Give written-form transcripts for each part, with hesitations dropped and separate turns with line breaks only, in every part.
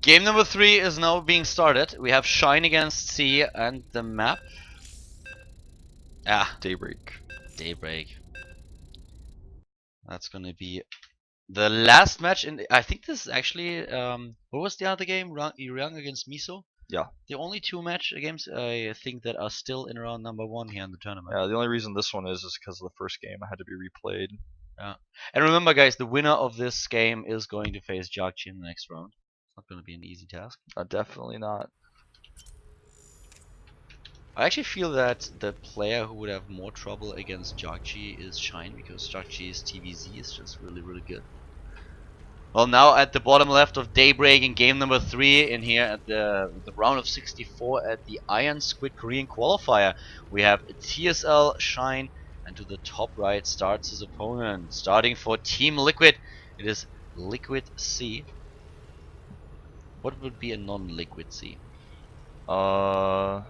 Game number 3 is now being started. We have Shine against C and the map.
Daybreak.
That's gonna be the last match in. I think this is actually what was the other game? Yang against Miso.
Yeah.
The only 2 match games I think that are still in round number 1 here in the tournament.
Yeah. The only reason this one is because of the first game. I had to be replayed.
Yeah. And remember, guys, the winner of this game is going to face Jagchi in the next round. It's not going to be an easy task.
Definitely not.
I actually feel that the player who would have more trouble against Jagchi is Shine, because Jagchi's TVZ is just really, really good. Well, now at the bottom left of Daybreak in game number 3 in here at the round of 64 at the Iron Squid Korean Qualifier, we have TSL, Shine, and to the top right starts his opponent. Starting for Team Liquid, it is Liquid C. What would be a non-Liquid C?
Lava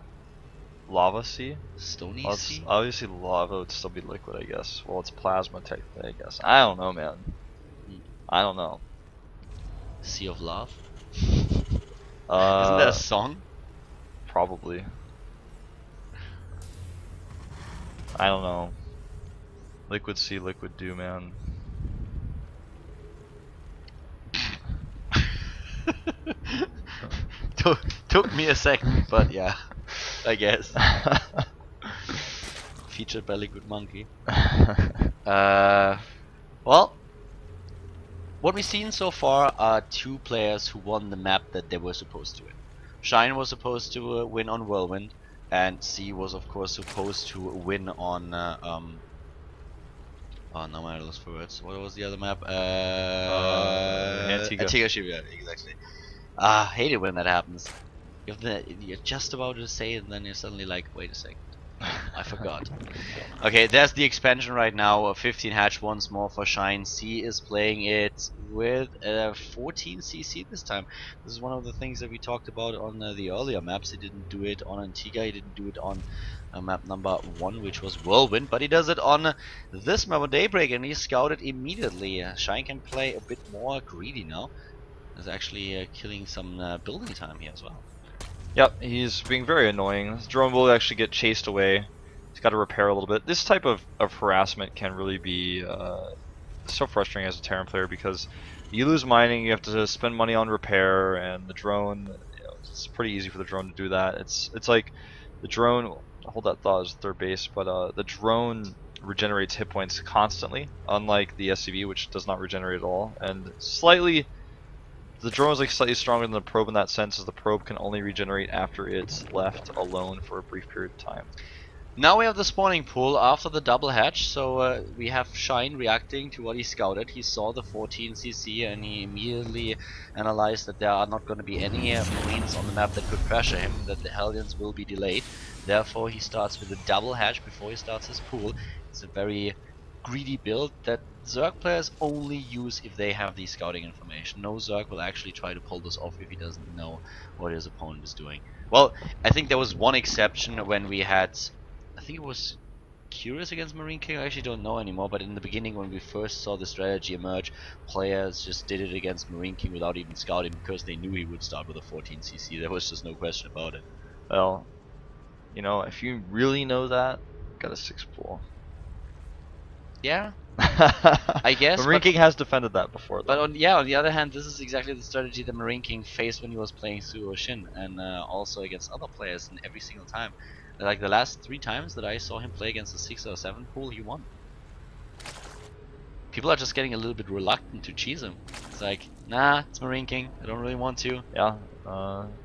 C?
Stony C?
Obviously lava would still be liquid, I guess. Well, it's plasma technically, I guess. I don't know, man. I don't know.
Sea of Love? Isn't that a song?
Probably. I don't know. Liquid C, liquid do, man.
Took me a second, but yeah, I guess. Featured by Liquid Monkey. Well, what we've seen so far are 2 players who won the map that they were supposed to win. Shine was supposed to win on Whirlwind, and C was of course supposed to win on oh, now I lost for words. What was the other map? Antigua. Yeah, exactly. I hate it when that happens. You're just about to say it and then you're suddenly like, wait a second. I forgot. Okay, there's the expansion right now. 15 hatch once more for Shine. C is playing it with 14 CC this time. This is one of the things that we talked about on the earlier maps. He didn't do it on Antigua, he didn't do it on map number 1, which was Whirlwind, but he does it on this map on Daybreak, and he scouted immediately. Shine can play a bit more greedy now. He's actually killing some building time here as well.
Yep, he's being very annoying. This drone will actually get chased away. He's got to repair a little bit. This type of harassment can really be so frustrating as a Terran player, because you lose mining, you have to spend money on repair, and the drone, it's pretty easy for the drone to do that. It's like the drone, hold that thought as third base, but the drone regenerates hit points constantly, unlike the SCV, which does not regenerate at all, and the drone is like slightly stronger than the probe in that sense, as the probe can only regenerate after it's left alone for a brief period of time.
Now we have the spawning pool after the double hatch, so we have Shine reacting to what he scouted. He saw the 14 CC and he immediately analyzed that there are not going to be any Marines on the map that could pressure him, that the Hellions will be delayed. Therefore he starts with a double hatch before he starts his pool. It's a very greedy build that Zerg players only use if they have the scouting information. No Zerg will actually try to pull this off if he doesn't know what his opponent is doing. Well, I think there was one exception when we had, I think it was Curious against Marine King, I actually don't know anymore, but in the beginning when we first saw the strategy emerge, players just did it against Marine King without even scouting, because they knew he would start with a 14 CC. There was just no question about it.
Well, you know, if you really know that, got a 6 pool.
Yeah, I guess.
Marine King has defended that before, though.
But on the other hand, this is exactly the strategy that Marine King faced when he was playing Suo Shin, and also against other players, and every single time. Like the last 3 times that I saw him play against a 6 or 7 pool, he won. People are just getting a little bit reluctant to cheese him. It's like, nah, it's Marine King, I don't really want to.
Yeah,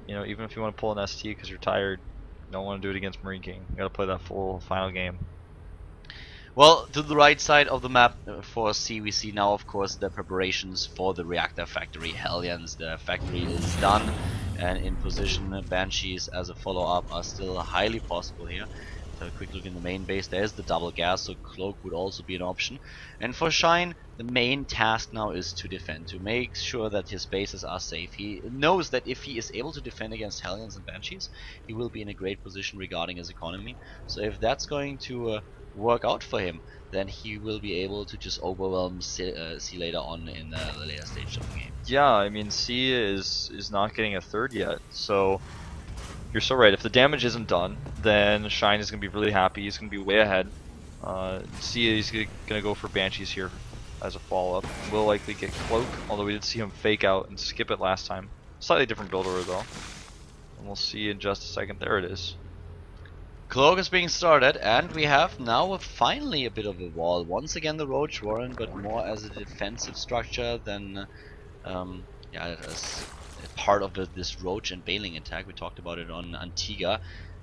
you know, even if you want to pull an ST because you're tired, you don't want to do it against Marine King. You gotta play that full final game.
Well, to the right side of the map for C, we see now, of course, the preparations for the reactor factory. Hellions, the factory is done and in position. Banshees as a follow-up are still highly possible here. Let's have a quick look in the main base. There's the double gas, so Cloak would also be an option. And for Shine, the main task now is to defend, to make sure that his bases are safe. He knows that if he is able to defend against Hellions and Banshees, he will be in a great position regarding his economy. So if that's going to work out for him, then he will be able to just overwhelm C later on in the later stage of the game.
Yeah, I mean, C is not getting a third yet, so you're so right. If the damage isn't done, then Shine is going to be really happy. He's going to be way ahead. C is going to go for Banshees here as a follow-up. Will likely get Cloak, although we did see him fake out and skip it last time. Slightly different build order though. And we'll see in just a second. There it is.
Cloak is being started, and we have now finally a bit of a wall. Once again the Roach Warren, but more as a defensive structure than yeah, as part of this Roach and Bailing attack. We talked about it on Antigua.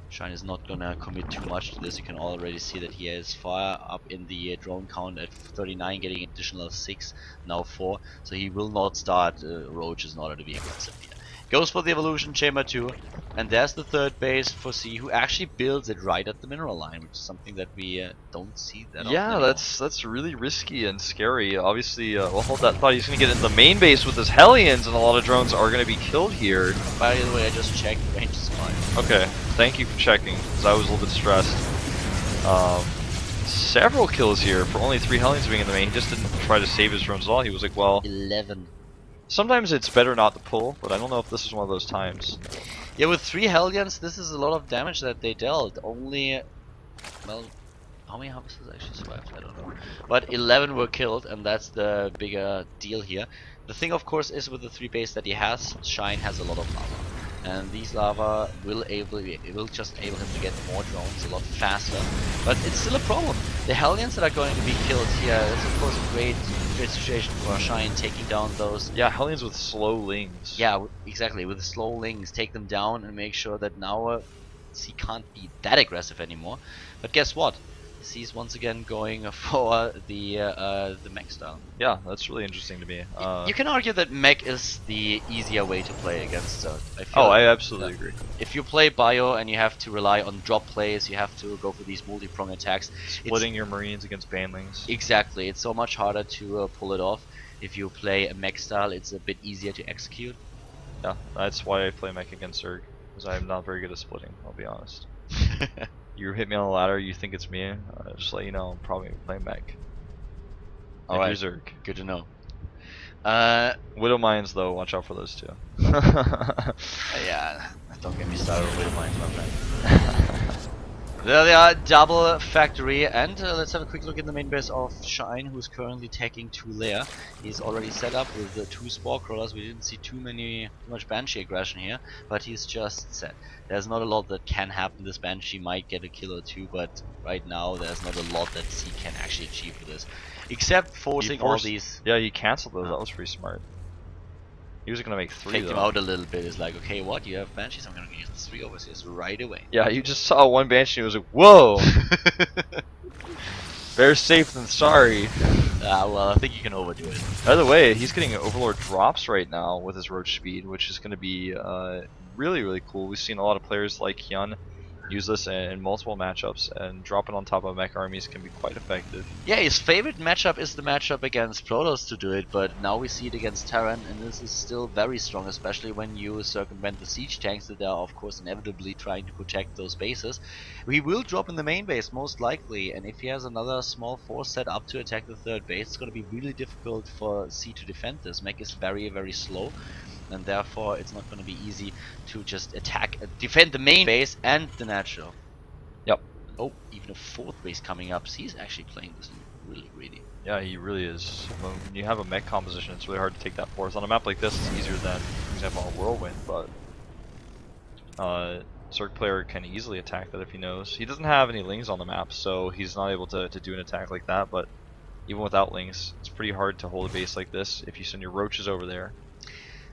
Shine is not gonna commit too much to this. You can already see that he is far up in the drone count at 39, getting additional 6, now 4. So he will not start Roach is not to be aggressive here. Goes for the evolution chamber 2, and there's the third base for C, who actually builds it right at the mineral line, which is something that we don't see that often
Yeah,
anymore.
that's really risky and scary. Obviously, we'll hold that thought. He's going to get into the main base with his Hellions, and a lot of drones are going to be killed here.
By the way, I just checked, the range is fine.
Okay, thank you for checking, because I was a little bit stressed. Several kills here for only 3 Hellions being in the main. He just didn't try to save his drones at all. He was like, well,
11.
sometimes it's better not to pull, but I don't know if this is one of those times.
Yeah, with 3 Hellions, this is a lot of damage that they dealt. Only, well, how many harvesters actually survived? I don't know. But 11 were killed, and that's the bigger deal here. The thing, of course, is with the 3 base that he has, Shine has a lot of lava. And these lava will just enable him to get more drones a lot faster. But it's still a problem. The Hellions that are going to be killed here, it's of course a great situation for Shine, taking down those.
Yeah, Hellions with slow lings.
Yeah, exactly. With the slow lings, take them down and make sure that now C can't be that aggressive anymore. But guess what? C's once again going for the mech style.
Yeah, that's really interesting to me.
You can argue that mech is the easier way to play against Zerg.
I absolutely agree.
If you play bio and you have to rely on drop plays, you have to go for these multi-prong attacks.
Splitting your Marines against Banelings.
Exactly, it's so much harder to pull it off. If you play a mech style, it's a bit easier to execute.
Yeah, that's why I play mech against Zerg, because I'm not very good at splitting, I'll be honest. You hit me on the ladder, you think it's me, just let you know, I'm probably playing mech.
Alright,
Zerg.
good to know.
Widow Mines though, watch out for those two.
Yeah, don't get me started with Widow Mines, my friend. There they are, double factory, and let's have a quick look in the main base of Shine, who's currently taking 2 layer. He's already set up with the 2 spore crawlers. We didn't see too much Banshee aggression here, but he's just set. There's not a lot that can happen. This Banshee might get a kill or 2, but right now there's not a lot that C can actually achieve with this, except forcing all these.
Yeah, he cancelled those. That was pretty smart. He was gonna make 3
Take
though.
them out a little bit. It's like, okay, what? You have Banshees? I'm gonna use the 3 overseers right away.
Yeah, you just saw 1 Banshee and was like, whoa! Better safe than sorry.
Well, I think you can overdo it.
By the way, he's getting Overlord drops right now with his Roach speed, which is going to be really, really cool. We've seen a lot of players like Hyun use this in multiple matchups, and dropping on top of mech armies can be quite effective.
Yeah, his favorite matchup is the matchup against Protoss to do it, but now we see it against Terran, and this is still very strong, especially when you circumvent the siege tanks that are, of course, inevitably trying to protect those bases. He will drop in the main base, most likely, and if he has another small force set up to attack the third base, it's going to be really difficult for C to defend this. Mech is very, very slow, and therefore it's not going to be easy to just defend the main base and the natural.
Yep.
Oh, even a 4th base coming up. He's actually playing this really greedy.
Yeah, he really is. When you have a mech composition, it's really hard to take that force. On a map like this, it's easier than, for example, on a Whirlwind, but Zerg player can easily attack that if he knows. He doesn't have any lings on the map, so he's not able to do an attack like that, but even without lings, it's pretty hard to hold a base like this if you send your roaches over there.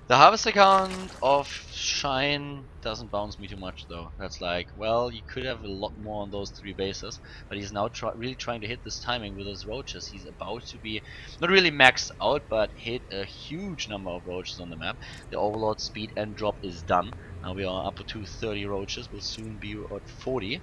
The harvest account of Shine doesn't bounce me too much though. That's like, well, you could have a lot more on those 3 bases, but he's now really trying to hit this timing with his roaches. He's about to be, not really maxed out, but hit a huge number of roaches on the map. The Overlord speed and drop is done. Now we are up to 30 roaches, we'll soon be at 40.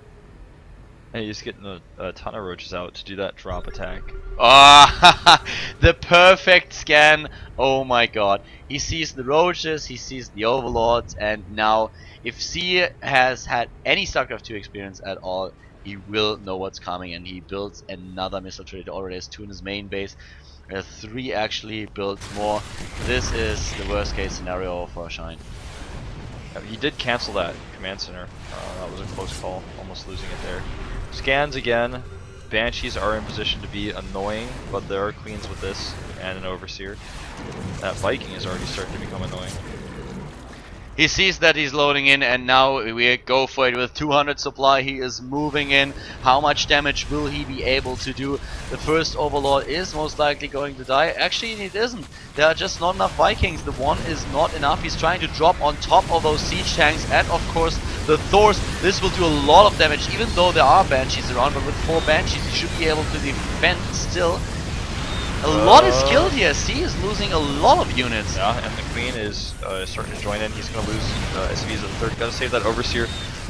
And he's getting a ton of roaches out to do that drop attack.
Ah, the perfect scan. Oh my god. He sees the roaches, he sees the overlords, and now if C has had any StarCraft 2 experience at all, he will know what's coming, and he builds another missile turret. He already has 2 in his main base. 3 actually, builds more. This is the worst case scenario for Shine.
He did cancel that command center. That was a close call, almost losing it there. Scans again. Banshees are in position to be annoying, but there are queens with this and an overseer. That Viking is already starting to become annoying.
He sees that he's loading in, and now we go for it with 200 supply. He is moving in. How much damage will he be able to do? The first Overlord is most likely going to die. Actually, it isn't. There are just not enough Vikings. The 1 is not enough. He's trying to drop on top of those siege tanks, and of course the Thors. This will do a lot of damage, even though there are Banshees around. But with 4 Banshees, he should be able to defend still. A lot is killed here. C is losing a lot of units.
Yeah, and the Queen is starting to join in. He's going to lose SCVs at the 3rd. Got to save that Overseer.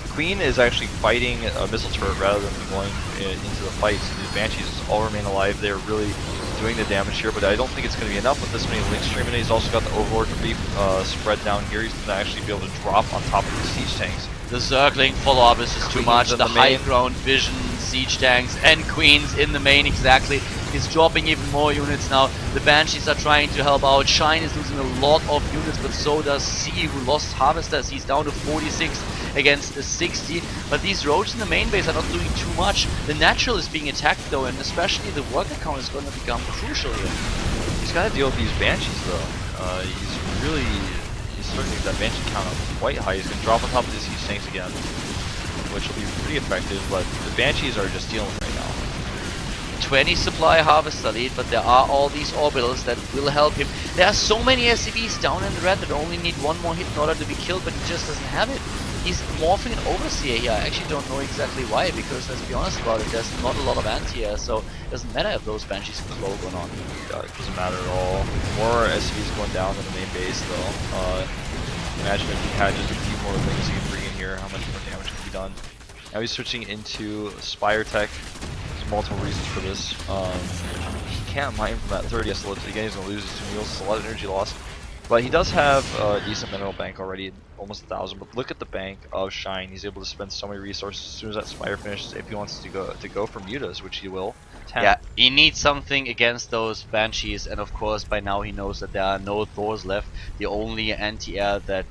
Queen is actually fighting a missile turret rather than going into the fight. So these Banshees all remain alive. They're really doing the damage here, but I don't think it's going to be enough with this many links streaming. He's also got the Overlord Reef spread down here. He's going to actually be able to drop on top of the siege tanks.
The circling follow-up is just too much. The high ground vision, siege tanks, and queens in the main, exactly. He's dropping even more units now. The Banshees are trying to help out. Shine is losing a lot of units, but so does C, who lost Harvesters. He's down to 46 against 60. But these roads in the main base are not doing too much. The natural is being attacked though, and especially the worker count is going to become crucial here.
He's got to deal with these Banshees though. He's starting to get that Banshee count up quite high. He's going to drop on top of these siege tanks again, which will be pretty effective, but the Banshees are just dealing right now.
20 supply harvester lead, but there are all these orbitals that will help him. There are so many SCVs down in the red that only need 1 more hit in order to be killed, but he just doesn't have it. He's morphing an overseer here. I actually don't know exactly why, because let's be honest about it, there's not a lot of anti-air, so it doesn't matter if those Banshees can close or not.
It doesn't matter at all. More SCVs going down in the main base though. Imagine if he had just a few more things he could bring in here, how much more damage could be done. Now he's switching into Spire Tech. There's multiple reasons for this. He can't mine from that 30, so again he's going to lose his 2 meals, it's a lot of energy lost. But he does have a decent mineral bank already, almost 1,000. But look at the bank of Shine. He's able to spend so many resources as soon as that Spire finishes. If he wants to go for mutas, which he will. 10.
Yeah, he needs something against those Banshees, and of course by now he knows that there are no Thors left. The only anti-air that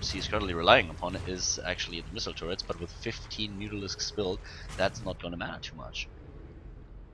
he's currently relying upon is actually the missile turrets, but with 15 Mutalisks built, that's not going to matter too much.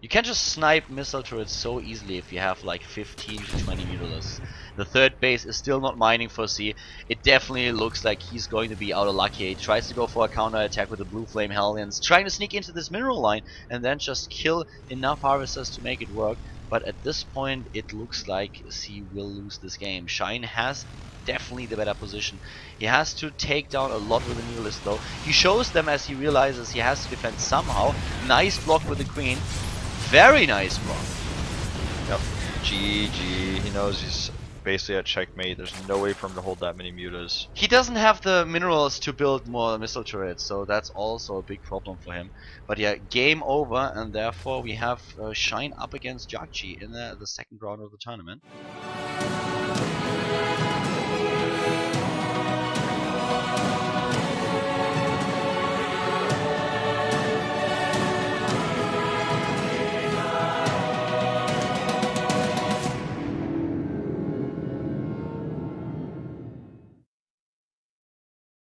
You can just snipe missile turrets so easily if you have like 15 to 20 Mutalisks. The 3rd base is still not mining for C. It definitely looks like he's going to be out of luck here. He tries to go for a counter attack with the Blue Flame Hellions, trying to sneak into this mineral line and then just kill enough harvesters to make it work. But at this point it looks like C will lose this game. Shine has definitely the better position. He has to take down a lot with the Mutalisk though. He shows them as he realizes he has to defend somehow. Nice block with the Queen. Very nice block.
Yep. GG. He knows he's basically at checkmate. There's no way for him to hold that many mutas.
He doesn't have the minerals to build more missile turrets, so that's also a big problem for him. But yeah, game over, and therefore we have Shine up against Jakji in the 2nd round of the tournament.